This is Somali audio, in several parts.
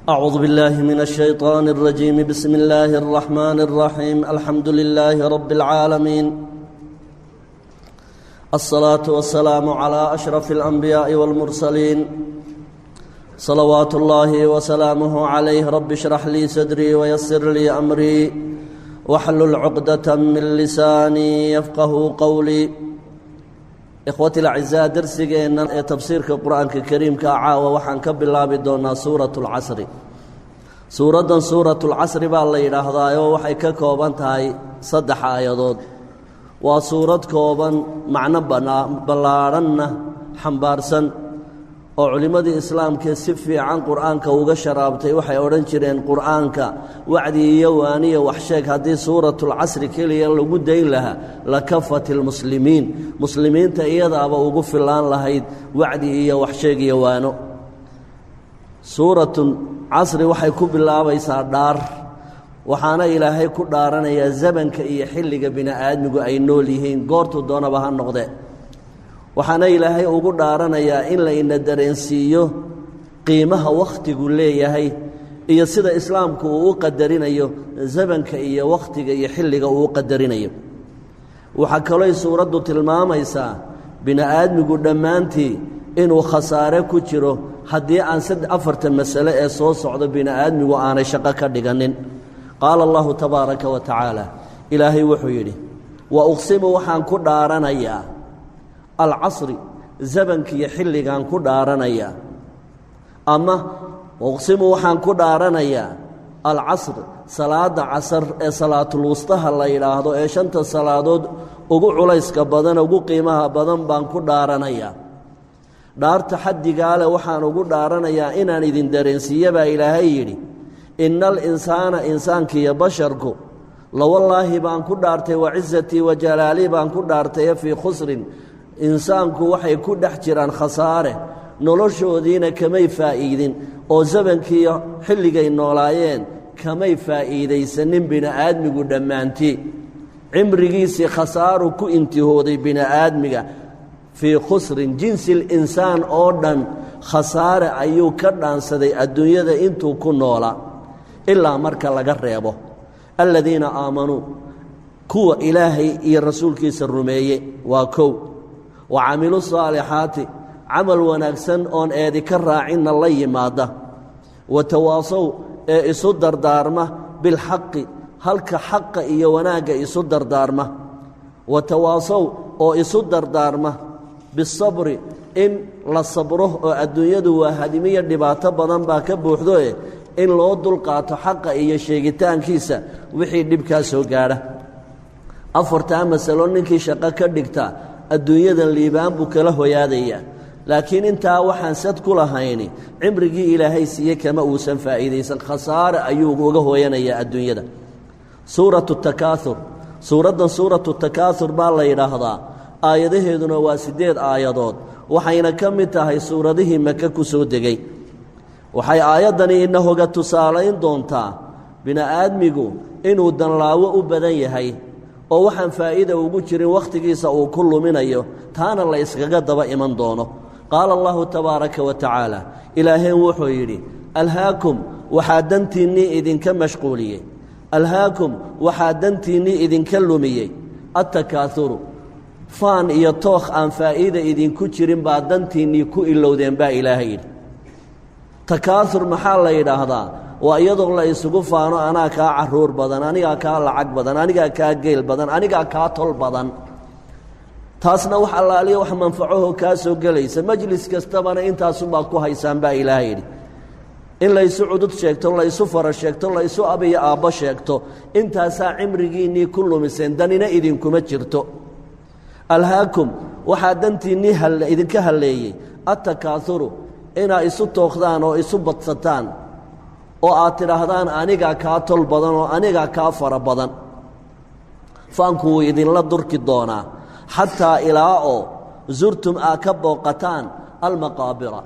أعوذ بالله من الشيطان الرجيم. بسم الله الرحمن الرحيم. الحمد لله رب العالمين، الصلاة والسلام على أشرف الأنبياء والمرسلين، صلوات الله وسلامه عليه. رب اشرح لي صدري ويسر لي أمري واحلل عقدة من لساني يفقه قولي. إخوتي الأعزاء، درسينا تفسير القرآن الكريم كعاوة وحن كبلا بدون سورة العصر. سورة العصر بالله يرهضاي وحي ككوبان تاي صدح آيادود، وسورة كوبان معنى بلارن حنبارسن وعلماء الإسلام كسفي عن قرآن كوغا شرابتي وحي أورنجرين قرآن وعدي يواني وحشيك. هذه سورة العصر كلي لو دين لها لكفة المسلمين مسلمين تأيضا أبا وقف اللان لهيد وعدي وحشيك يوانو. سورة عصر وحي كب الله بيسار دار وحانا إلهي كدارنا يا زبن كأي حلق بنا آدمك أي نوليهين قورتو دونا بها النقضاء. waxaana ilaahay ugu dhaaranayaa in la ina dareensiiyo qiimaha waqtigu leeyahay iyo sida islaamku uu qadarinayo zamanka iyo waqtiga iyo xilliga uu qadarinayo. waxa kale oo suuradu tilmaamaysaa bini'aadmigu dhammaantii inuu khasaare ku jiro haddii aan afartan mas'ale ee soo socdo bini'aadmigu aanay shaqo ka dhiganin. qaala allahu tabaaraka wa tacaala, ilaahay wuxuu yidhi wa uqsimu waxaan ku dhaaranayaa العصر زبنك يحل كان كدارنيا. أما أقسم وحن كدارنيا العصر صلاة عصر صلاة الوسطى الله يراهدو إيشانت الصلاة أقو عليسك بدن أقو قيمها بدن بان كدارنيا. دار تحدي قال وحن أقو دارنيا إنا ندين درنسية با إلهيري إن الإنسان إنسانك يا بشركو لو والله بان كدارتي وعزتي وجلالي بان كدارتي في خسر. insaanku waxay ku dhex jiraan khasaare, noloshoodiina kamay faa'iidin oo zabankii xilligay noolaayeen kamay faa'iidaysanin bini'aadmigu dhammaantii. cimrigiisii khasaaru ku intihooday bini'aadmiga fii khusrin. jinsil insaan oo dhan khasaare ayuu ka dhaansaday adduunyada intuu ku noolaa, ilaa marka laga reebo aladiina aamanuu, kuwa ilaahay iyo rasuulkiisa rumeeye waa kow, وعملوا الصالحات عمل ونكسن أن أذكر راعنا الله ماذا، وتواصوا يصدر دارمه بالحق هلك حق يوناج يصدر دارمه، وتواصوا يصدر دارمه بالصبر إن للصبره الدنيا وهدمية دبعت بدن باكب وحده إن لو دلقات حق يشيجتان كيسة وحي دبكاسو جاره أفرتها مثلاً كي شقة كدكتا الدنيا الليبان بكله ويادية. لكن انت وحن سد كلهايني عمرجي إلهي سيك ما وسن فائدة سن خسارة أيوه وجهه ينيا الدنيا ده. سورة التكاثر. سورة التكاثر بالله يرهضا آياته دون واسديد آيادات وحين كمتها هي سورة ده مكة كسودجي وحي آيادني إنه قد تصالين دونتا بنا آدميجو إنه دن لاو أبديه هي oo waxaan faa'iido ugu jirin waqtigiisa uu ku luminayo, taana la iskaga daba iman doono. qaala allahu tabaaraka wa tacaala, ilaaheen wuxuu yidhi alhaakum waxaa dantiinnii idinka mashquuliyey, alhaakum waxaa dantiinnii idinka lumiyey attakaathuru, faan iyo tookh aan faa'iida idinku jirin baa dantiinnii ku ilowdeen baa ilaahay yidhi. takaathur maxaa la yidhaahdaa? waa iyadoo la isugu faano anaa kaa caruur badan, anigaa kaa lacag badan, anigaa kaa geel badan, anigaa kaa tol badan. taasna wax allaaliya wax manfacaho kaa soo gelaysa. majlis kastabana intaasunbaa ku haysaan baa ilaahay yidhi. in laysu cudud sheegto, laysu fara sheegto, laysu abiyo aabbo sheegto, intaasaa cimrigiinnii ku lumiseen, danina idinkuma jirto. alhaakum waxaa dantiinnii idinka halleeyey attakaathuru, inaa isu tookdaan oo isu badsataan oo aad tidhaahdaan anigaa kaa tol badan oo anigaa kaa fara badan. faanku wuu idinla durki doonaa xataa ilaa oo zurtum aad ka booqataan almaqaabira,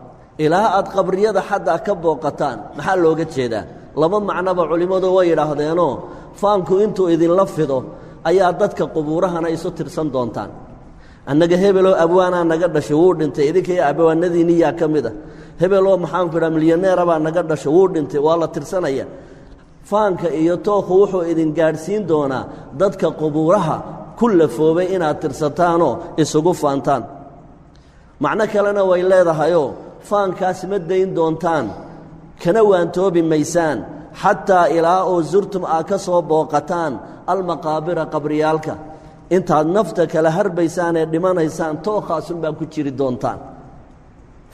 ilaa aad qabriyada xataa ka booqataan. maxaa looga jeedaa? laba macnoba culimmadu way yidhaahdeenoo faanku intuu idinla fido ayaa dadka qubuurahana isu tirsan doontaan. annaga hebeloo abwaanaa naga dhashay wuu dhintay, idinka iyo abwaanadiinniyaa ka mid a. hebeloo maxaan ku idhaha milyaneera baa naga dhasho wuu dhintay waa la tirsanaya faanka iyo tookhu wuxuu idin gaadhsiin doonaa dadka qubuuraha ku lafoobay inaad tirsataanoo isugu faantaan macno kalena way leedahayoo faankaas ma dayn doontaan kana waantoobi maysaan xataa ilaa oo zurtum aa ka soo booqataan almaqaabira qabriyaalka intaad nafta kala harbaysaan ee dhimanaysaan tookhaasunbaa ku jiri doontaan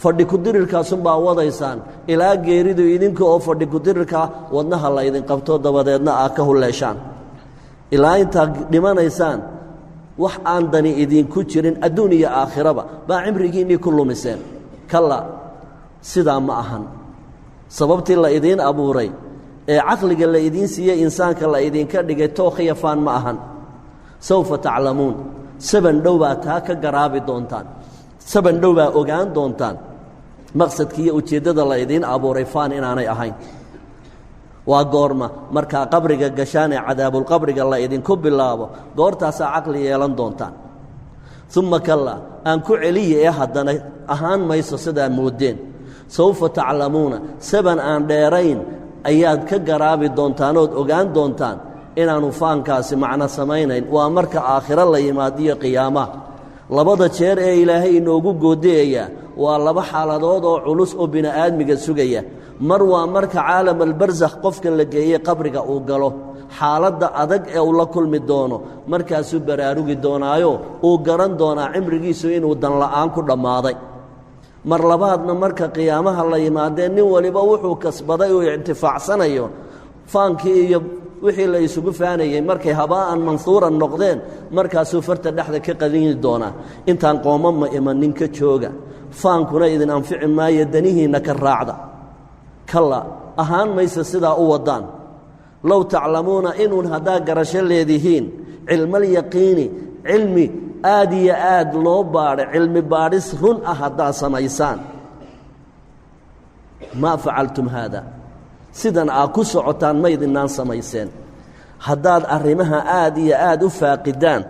fadhi kudirirkaasunbaa wadaysaan ilaa geeridu idinka oo fadhi kudirirkaa wadnaha la ydin qabto dabadeedna aa ka hulleeshaan ilaa intaad dhimanaysaan wax aan dani idinku jirin adduun iyo aakhiraba baa cimrigiinnii ku lumiseen kalla sidaa ma ahan sababtii la idiin abuuray ee caqliga la idiin siiyey insaanka la idinka dhigay tookhiya faan ma ahan sawfa taclamuun saban dhow baa taa ka garaabi doontaan saban dhow baa ogaan doontaan maqsadka iyo ujeeddada la idiin abuuray faan inaanay ahayn waa goorma markaa qabriga gashaan ee cadaabulqabriga la idinku bilaabo goortaasaa caqli yeelan doontaan uma kalla aan ku celiya ee haddana ahaan mayso sidaa moodeen sawfa taclamuuna saban aan dheerayn ayaad ka garaabi doontaan ood ogaan doontaan inaannu faankaasi macno samaynayn waa marka aakhiro la yimaadiyo qiyaamaha labada jeer ee ilaahay inoogu goodiyaya waa laba xaaladood oo culus oo bini'aadmiga sugaya mar waa marka caalam albarsakh qofka la geeyey qabriga uu galo xaaladda adag ee uu la kulmi doono markaasuu baraarugi doonaayo uu garan doonaa cimrigiisu inuu danla'aan ku dhammaaday mar labaadna marka qiyaamaha la yimaadee nin waliba wuxuu kasbaday uu intifaacsanayo faankii iyo wixii la isugu faanayey markay habaa'an manhuuran noqdeen markaasuu farta dhexda ka qadini doonaa intaan qooma ma imanin ka jooga faankuna idin anfici maayo danihiinna ka raacda kalla ahaan maysa sidaa u waddaan low taclamuuna inuun haddaa garasho leedihiin cilmalyaqiini cilmi aad iyo aad loo baadhay cilmi baadhis run ah haddaad samaysaan maa facaltum haada sidan aad ku socotaan maydinaan samayseen haddaad arrimaha aad iyo aad u faaqidaan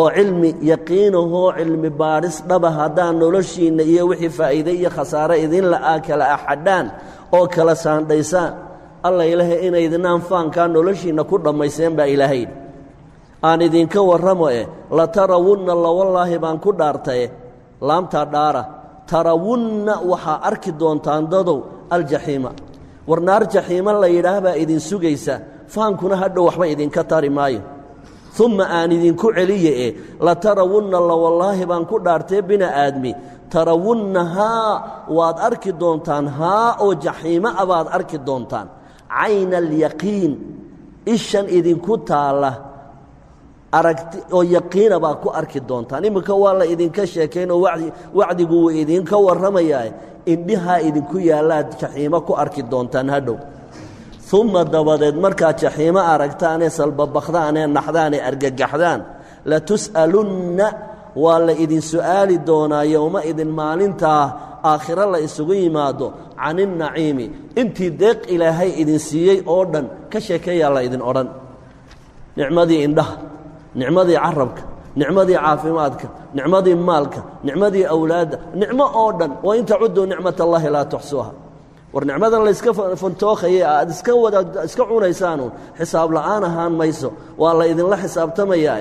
oo cilmi yaqiinahoo cilmi baadhis dhaba haddaad noloshiinna iyo wixii faa'iide iyo khasaare idinla aa kala axadhaan oo kala saandhaysaan alla ilaahay inaydinaan faankaa noloshiinna ku dhammayseen baa ilaahayidhi aan idinka warramo la tarawunna lawallaahi baan ku dhaartaye laamtaa dhaara tarawunna waxaa arki doontaan dadow aljaxiima war naar jaxiima la yidhaah baa idin sugaysa faankuna hadhow waxba idinka tari maayo uma aan idinku celiye la tarawunna lawallaahi baan ku dhaartee bini'aadmi tarawunnahaa waad arki doontaan haa oo jaxiimo a baad arki doontaan cayna alyaqiin ishan idinku taalla aragti oo yaqiina baad ku arki doontaan iminka waa la idinka sheekaynoo wacdigu wuu idinka warramayaa indhihaa idinku yaallaad jaxiimo ku arki doontaan hadhow uma dabadeed markaad jaxiimo aragtaanee salbabakdaanee naxdaanee argagaxdaan latus'alunna waa la idin su'aali doonaa yowma idin maalintaa aakhiro la isugu yimaado can innaciimi intii deeq ilaahay idin siiyey oo dhan ka sheekeeyaa la idin odhan nicmadii indhaha nicmadii carabka nicmadii caafimaadka nicmadii maalka nicmadii awlaadda nicmo oo dhan wa in tacuduu nicmat allaahi laa tuxsuuha war nicmadan layska fantookhayey aad iska cunaysaanuun xisaab la'aan ahaan mayso waa la idinla xisaabtamayaa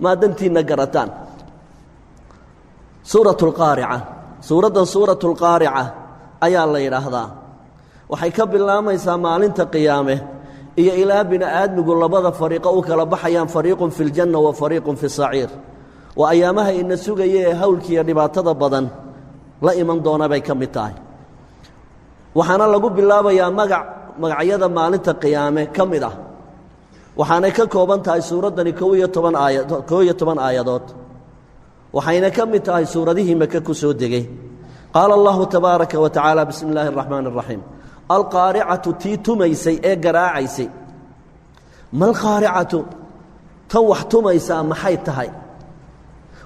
maa dantiinna garataan suuratu alqaarica suuraddan suuratu alqaarica ayaa la yidhaahdaa waxay ka bilaamaysaa maalinta qiyaame iyo ilaa bini'aadmigu labada fariiqo u kala baxayaan fariiqun fi ljanna wa fariiqun fi saciir waa ayaamaha ina sugaya ee hawlkiiyo dhibaatada badan la iman doona bay ka mid tahay waxaana lagu bilaabayaa magacyada maalinta qiyaame ka mid ah waxaanay ka kooban tahay suuraddani 11 aayadood waxayna ka mid tahay suuradihii maka ku soo degey qaala allahu tabaaraka wa tacaala bismi illaahi araxmaani araxiim alqaaricatu tii tumaysay ee garaacaysay malqaaricatu tan wax tumaysaa maxay tahay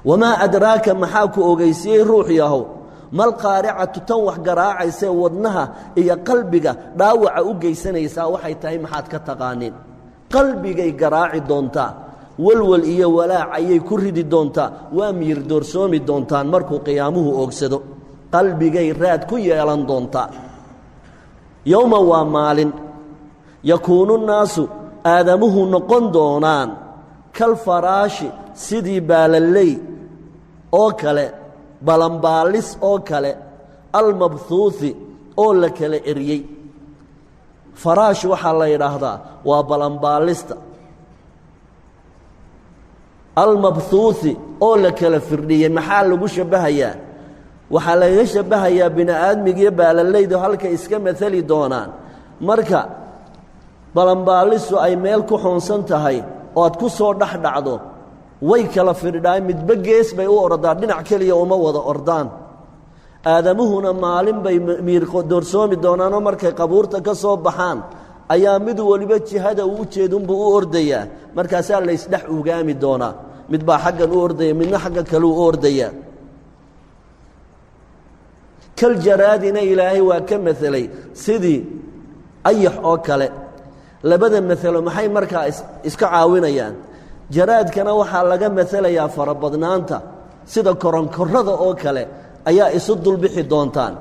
wamaa adraaka maxaa ku ogeysiiyey ruux yahow malqaaricatu tan wax garaacaysee wadnaha iyo qalbiga dhaawaca u geysanaysaa waxay tahay maxaad ka taqaaniin qalbigay garaaci doontaa walwal iyo walaac ayay ku ridi doontaa waa miyir doorsoomi doontaan markuu qiyaamuhu oogsado qalbigay raad ku yeelan doontaa yowma waa maalin yakuunu nnaasu aadamuhu noqon doonaan kalfaraashi sidii baalaley oo kale balanbaalis oo kale almabhuuhi oo la kala eryey faraash waxaa la yidhaahdaa waa balanbaalista almabhuuhi oo la kala firdhiyey maxaa lagu shabbahayaa waxaa lagaga shabbahayaa bini aadmigiiyo baalalaydu halkay iska maali doonaan marka balanbaalistu ay meel ku xoonsan tahay oo aad ku soo dhex dhacdo way kala firdhaan midba gees bay u ordaan dhinac keliya uma wada ordaan aadamuhuna maalin bay doorsoomi doonaanoo markay qabuurta ka soo baxaan ayaa mid waliba jihada uu u jeedunbuu u ordayaa markaasaa laysdhex ugaami doonaa mid baa xaggan u ordaya midna xagga kale u ordayaa kaljaraadina ilaahay waa ka maelay sidii ayax oo kale labada maalo maxay markaa iska caawinayaan jaraadkana waxaa laga maalayaa farabadnaanta sida koronkorada oo kale ayaa isu dulbixi doontaan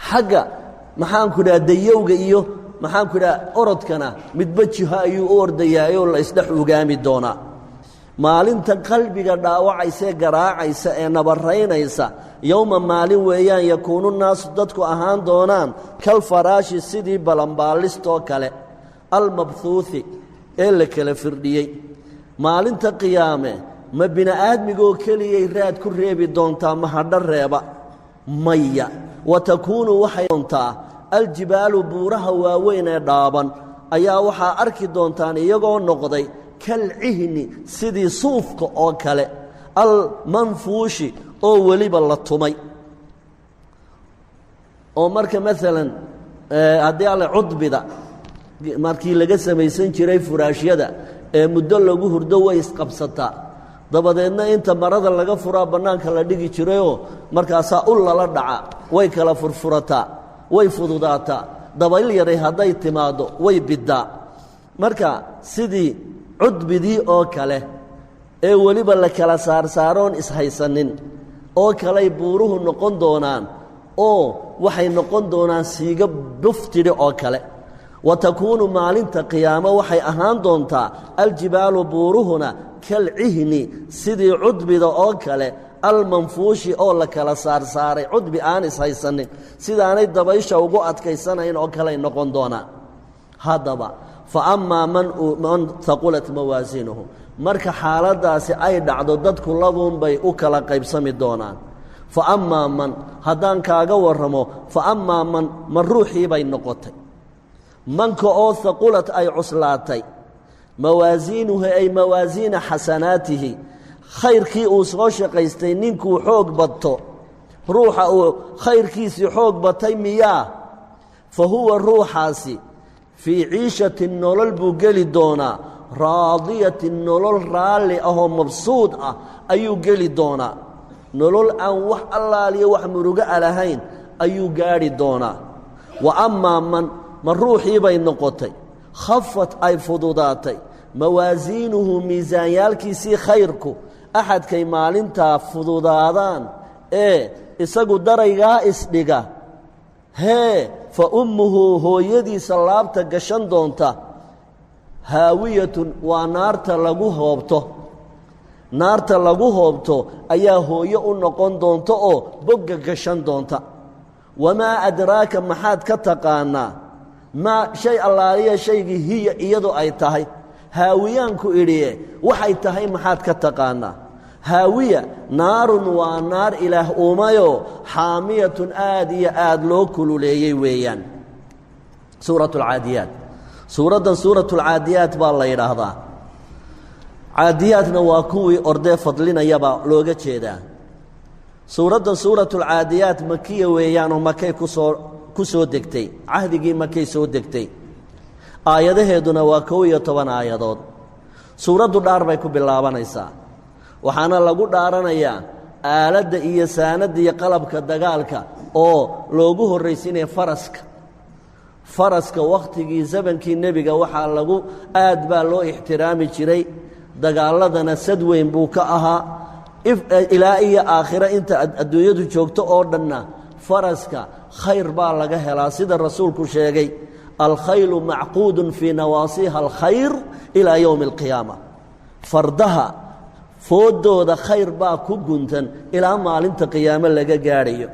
xagga maxaanku dhaha dayowga iyo maxaanku dhaha orodkana midba jiho ayuu u ordayaayoo la isdhex ugaami doonaa maalinta qalbiga dhaawacaysa ee garaacaysa ee nabaraynaysa yowma maalin weeyaan yakuunu naasu dadku ahaan doonaan kalfaraashi sidii balanbaalistoo kale almabhuuhi ee la kala firdhiyey maalinta qiyaame ma bini aadmigoo keliyay raad ku reebi doontaa ma hadho reeba maya wa takuunu waxay doontaa aljibaalu buuraha waaweyn ee dhaaban ayaa waxaa arki doontaan iyagoo noqday kalcihni sidii suufka oo kale almanfuushi oo weliba la tumay oo marka maalan haddii alle cudbida markii laga samaysan jiray furaashyada ee muddo lagu hurdo way isqabsataa dabadeedna inta marada laga furaa bannaanka la dhigi jirayoo markaasaa ul lala dhaca way kala furfurataa way fududaataa dabayl yaray hadday timaaddo way biddaa marka sidii cudbidii oo kale ee weliba la kala saarsaaroon ishaysanin oo kaley buuruhu noqon doonaan oo waxay noqon doonaan siiga buftidhi oo kale wa takuunu maalinta qiyaamo waxay ahaan doontaa aljibaalu buuruhuna kalcihni sidii cudbida oo kale almanfuushi oo la kala saarsaaray cudbi aan ishaysanin sidaanay dabaysha ugu adkaysanayn oo kaley noqon doonaan haddaba fa ammaa man haqulat mawaasiinuhu marka xaaladdaasi ay dhacdo dadku labuunbay u kala qaybsami doonaan fa ammaa man haddaan kaaga warramo fa ammaa man ruuxii bay noqotay manka oo haqulad ay cuslaatay mawaasiinuhu ay mawaasiina xasanaatihi khayrkii uu soo shaqaystay ninkuu xoog badto ruuxa uu khayrkiisii xoog batay miyaa fa huwa ruuxaasi fii ciishatin nolol buu geli doonaa raadiyatin nolol raalli ahoo mabsuud ah ayuu geli doonaa nolol aan wax allaaliyo wax murugo a lahayn ayuu gaadhi doonaa wa ammaa ma ruuxii bay noqotay khafat ay fududaatay mawaasiinuhu miisaanyaalkiisii khayrku axadkay maalintaa fududaadaan ee isagu daraygaa isdhiga hee fa ummuhu hooyadiisa laabta gashan doonta haawiyatun waa naarta lagu hoobto ayaa hooyo u noqon doonta oo bogga gashan doonta wamaa adraaka maxaad ka taqaanaa maa shay allaaliya shaygii hiya iyadu ay tahay haawiyaanku idhiye waxay tahay maxaad ka taqaanaa haawiya naarun waa naar ilaah uumayoo xaamiyatun aad iyo aad loo kululeeyey weeyaan suuratu alcaadiyaat suuraddan suuratulcaadiyaat baa la yidhaahdaa caadiyaatna waa kuwii ordee fadlinayabaa looga jeedaa suuraddan suuratulcaadiyaat makiya weeyaanoo makay ku soo degtay cahdigii makay soo degtay aayadaheeduna waa 11 aayadood suuraddu dhaar bay ku bilaabanaysaa waxaana lagu dhaaranayaa aaladda iyo saanadda iyo qalabka dagaalka oo loogu horraysiinaya faraska wakhtigii zamankii nebiga waxaa aad baa loo ixtiraami jiray dagaaladana sad weyn buu ka ahaa ilaa iyo aakhira inta adduunyadu joogto oo dhanna faraska khayr baa laga helaa sida rasuulku sheegay alkhaylu macquudun fii nawaasiha alkhayr ilaa yowmi alqiyaama fardaha foodooda khayr baa ku guntan ilaa maalinta qiyaamo laga gaadhayo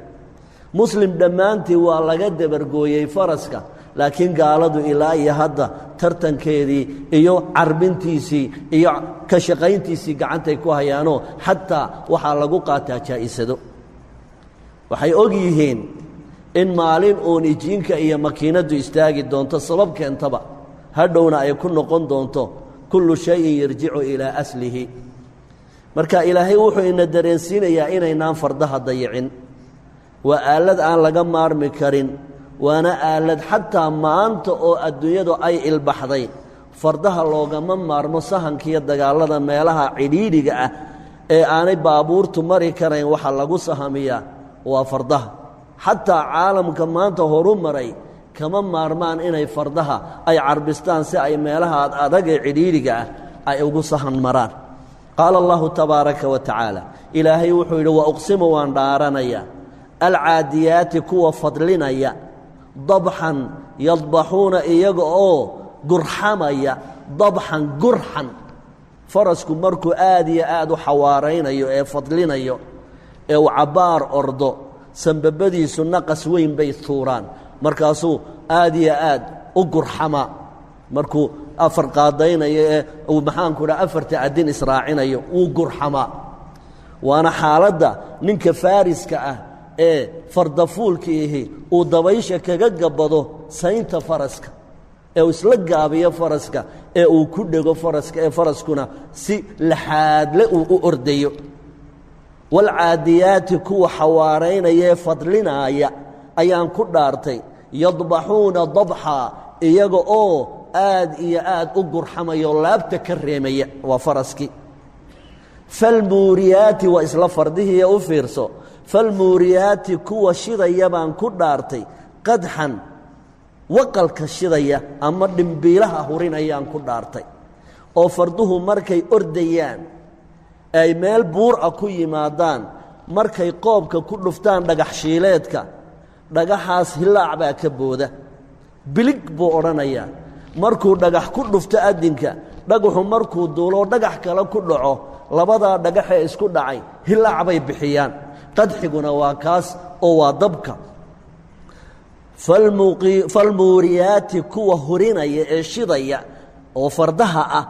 muslim dhammaantii waa laga dabargooyey faraska laakiin gaaladu ilaa iyo hadda tartankeedii iyo carbintiisii iyo ka shaqayntiisii gacantay ku hayaanoo xataa waxaa lagu qaataa jaa'isado waxay og yihiin in maalin uun ijiinka iyo makiinaddu istaagi doonto sabab keentaba hadhowna ay ku noqon doonto kullu shayin yarjicu ilaa aslihi marka ilaahay wuxuu ina dareensiinayaa inaynaan fardaha dayicin waa aalad aan laga maarmi karin waana aalad xataa maanta oo adduunyadu ay ilbaxday fardaha loogama maarmo sahankiiyo dagaallada meelaha cidhiidhiga ah ee aanay baabuurtu mari karayn waxa lagu sahamiyaa waa fardaha xataa caalamka maanta horu maray kama maarmaan inay fardaha ay carbistaan si ay meelaha adag ee cidhiidhiga ah ay ugu sahan maraan qaala allahu tabaaraka wa tacaala ilaahay wuxuu yidhi wa uqsimu waan dhaaranaya alcaadiyaati kuwa fadlinaya dabxan yadbaxuuna iyaga oo gurxamaya dabxan gurxan farasku markuu aad iyo aad u xawaaraynayo ee fadlinayo ee uu cabbaar ordo sanbabadiisu naqas weyn bay tuuraan markaasuu aad iyo aad u gurxama markuu afar qaadaynayo ee uu maxaanku dhaha afarta adin israacinayo wuu gurxamaa waana xaaladda ninka faariska ah ee fardafuulkiihi uu dabaysha kaga gabbado saynta faraska ee uu isla gaabiyo faraska ee uu ku dhego faraska ee faraskuna si laxaadle uu u ordayo walcaadiyaati kuwa xawaaraynaya ee fadlinaaya ayaan ku dhaartay yadbaxuuna dabxaa iyaga oo aad iyo aad u gurxamayo laabta ka reemaya waa faraskii falmuuriyaati waa isla fardihiiya u fiirso falmuuriyaati kuwa shidaya baan ku dhaartay qadxan waqalka shidaya ama dhimbiilaha hurinayaan ku dhaartay oo farduhu markay ordayaan ay meel buur-a ku yimaadaan markay qoobka ku dhuftaan dhagax shiileedka dhagaxaas hilaac baa ka booda bilig buu odhanayaa markuu dhagax ku dhufto adinka dhagaxu markuu duuloo dhagax kale ku dhaco labadaa dhagaxee isku dhacay hilaac bay bixiyaan qadxiguna waa kaas oo waa dabka falmuuriyaati kuwa hurinaya ee shidaya oo fardaha ah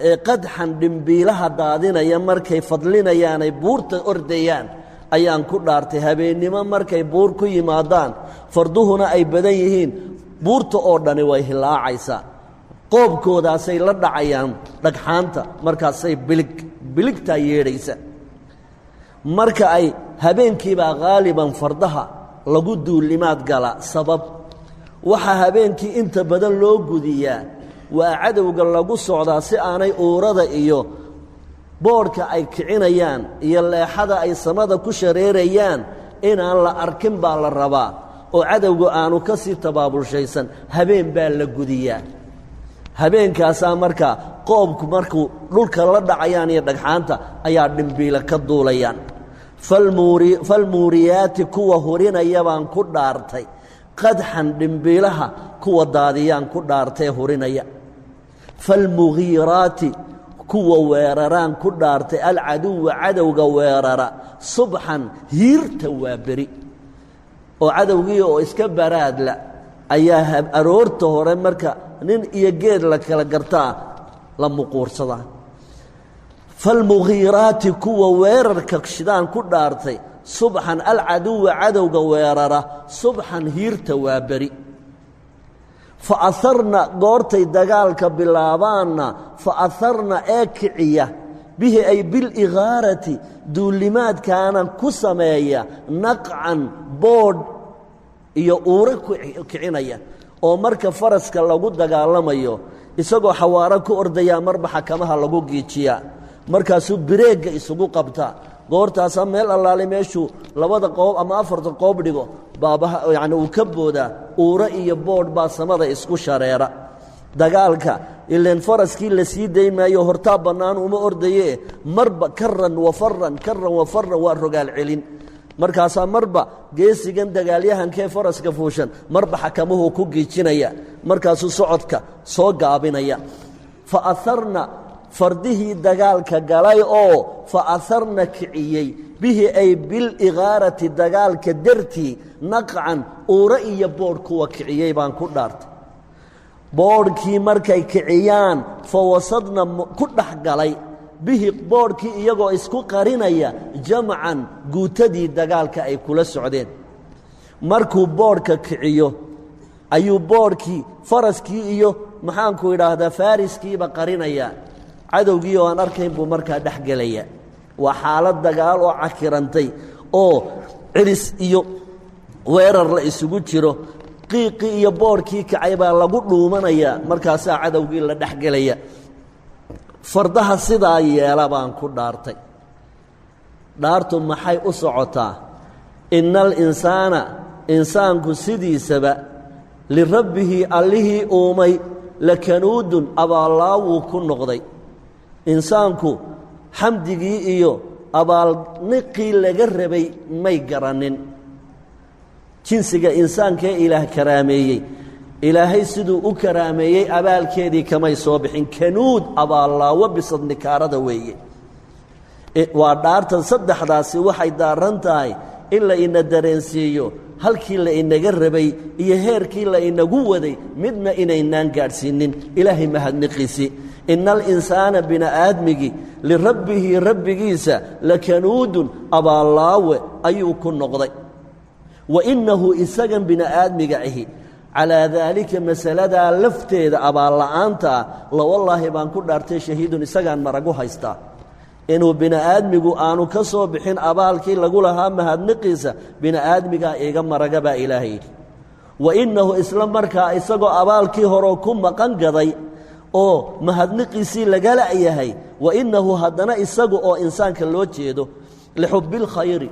ee qadxan dhimbiilaha daadinaya markay fadlinayaanay buurta ordayaan ayaan ku dhaartay habeennimo markay buur ku yimaadaan farduhuna ay badan yihiin buurta oo dhani way hilaacaysaa qoobkoodaasay la dhacayaan dhagxaanta markaasay biligtaa yeedhaysa marka ay habeenkiibaa haaliban fardaha lagu duulimaad gala sabab waxaa habeenkii inta badan loo gudiyaa waa cadowga lagu socdaa si aanay uurada iyo boodhka ay kicinayaan iyo leexada ay samada ku shareerayaan inaan la arkin baa la rabaa oo cadowga aanu ka sii tabaabulshaysan habeen baa la gudiyaa habeenkaasaa markaa qoobku markuu dhulka la dhacayaan iyo dhagxaanta ayaa dhimbiila ka duulayaan falmuuriyaati kuwa hurinaya baan ku dhaartay qadxan dhimbiilaha kuwa daadiyaan ku dhaartee hurinaya falmugiiraati kuwa weeraraan ku dhaartay alcaduwa cadowga weerara subxan hiirta waa beri oo cadowgii oo iska baraadla ayaa aroorta hore marka nin iyo geed la kala gartaa la muquursadaa falmugiiraati kuwa weerarka shidaan ku dhaartay subxan alcaduwa cadowga weerara subxan hiirta waa beri fa aharna goortay dagaalka bilaabaanna fa aharna ee kiciya bihi ay biligaarati duulimaadkaana ku sameeya naqcan boodh iyo uure ku kicinaya oo marka faraska lagu dagaalamayo isagoo xawaaro ku ordayaa marba xakamaha lagu giijiyaa markaasuu bireegga isugu qabtaa goortaasaa meel allaale meeshuu labada qoob ama afarta qoob dhigo baabaha yacni uu ka boodaa uure iyo boodh baa samada isku shareera dagaalka إلا فرسكي لسيدي ما يهرتاب بنان وما أرديه مربا كرا وفرا والرجال علين markaasaa marba geesigan dagaalyahankee faraska fuushan marba xakamuhu ku giijinaya markaasuu socodka soo gaabinaya fa atharna fardihii dagaalka galay oo fa atharna kiciyey bihi ay bil igaarati dagaalka dartii naqcan uura iyo boodh kuwa kiciyey baan ku dhaartay boodhkii markay kiciyaan fa wasadna ku dhex galay bihi boodhkii iyagoo isku qarinaya jamcan guutadii dagaalka ay kula socdeen markuu boodhka kiciyo ayuu boodhkii faraskii iyo maxaanku idhaahdaa fariskiiba qarinaya cadowgii oo aan arkayn buu markaa dhex gelaya waa xaalad dagaal oo cakirantay oo cilis iyo weerar la isugu jiro qiiqii iyo boodhkii kacay baa lagu dhuumanaya markaasaa cadowgii la dhex gelaya fardaha sidaa yeela baan ku dhaartay dhaartu maxay u socotaa innal insaana insaanku sidiisaba lirabbihi allihii uumay lakanuudun abaallaawuu ku noqday insaanku xamdigii iyo abaalniqii laga rabay may garannin jinsiga insaankee ilaah karaameeyey ilaahay siduu u karaameeyey abaalkeedii kamay soo bixin kanuud abaallaawo bisadnikaarada weeye waa dhaartan saddexdaasi waxay daaran tahay in la ina dareensiiyo halkii la inaga rabay iyo heerkii la inagu waday midna inaynaan gaadhsiinin ilaahay mahadniqiisii ina alinsaana bini'aadmigii lirabbihi rabbigiisa lakanuudun abaallaawe ayuu ku noqday wa innahu isagan bini'aadmiga ahi calaa daalika masaladaa lafteeda abaalla'aanta ah lawallaahi baan ku dhaartay shahiidun isagaan maragu haystaa inuu bini'aadmigu aanu ka soo bixin abaalkii lagu lahaa mahadniqiisa bini'aadmigaa iiga maraga baa ilaahay yidhi wa innahu isla markaa isagoo abaalkii horeo ku maqan gaday oo mahadniqiisii lagala yahay wa innahu haddana isagu oo insaanka loo jeedo lixubbilkhayri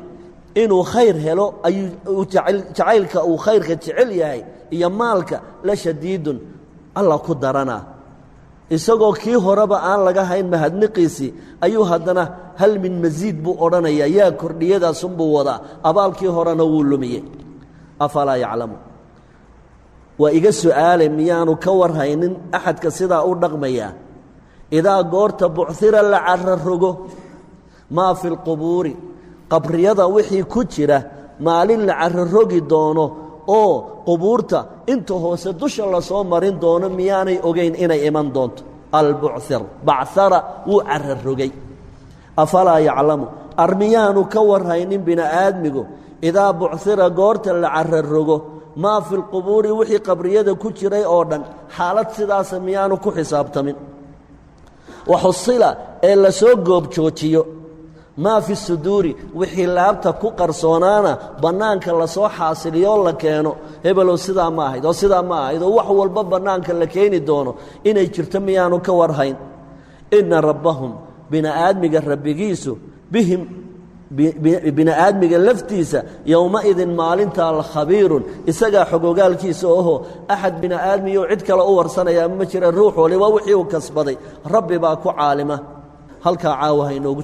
inuu khayr helo ayuu jacaylka uu khayrka jecel yahay iyo maalka la shadiidun alla ku daranaa isagoo kii horeba aan laga hayn mahadniqiisii ayuu haddana hal min masiid buu odhanayaa yaa kordhiyadaasunbuu wadaa abaalkii horena wuu lumiyey afalaa yaclamu waa iga su'aale miyaanu ka warhaynin axadka sidaa u dhaqmayaa idaa goorta buchira la carrarogo maa fi lqubuuri qabriyada wixii ku jira maalin la carrarogi doono oo qubuurta inta hoose dusha la soo marin doono miyaanay ogayn inay iman doonto albuchir bachara wuu carrarogay afalaa yaclamu armiyaanu ka warhaynin bini'aadmigu idaa buchira goorta la carrarogo maa fi lqubuuri wixii qabriyada ku jiray oo dhan xaalad sidaasa miyaanu ku xisaabtamin waxusila ee la soo goobjoojiyo maa fi suduuri wixii laabta ku qarsoonaana bannaanka la soo xaasiliyoo la keeno hebelow sidaa ma ahayd oo sidaa ma ahayd oo wax walba bannaanka la keeni doono inay jirto miyaanu ka warhayn inna rabbahum bini'aadmiga rabbigiisu bihim bini'aadmiga laftiisa yowmaidin maalintaa la khabiirun isagaa xogogaalkiisa oho axad bini'aadmiyo cid kale u warsanayaa ma jira ruux waliba wixii uu kasbaday rabbi baa ku caalima halkaa caawa ha inoogu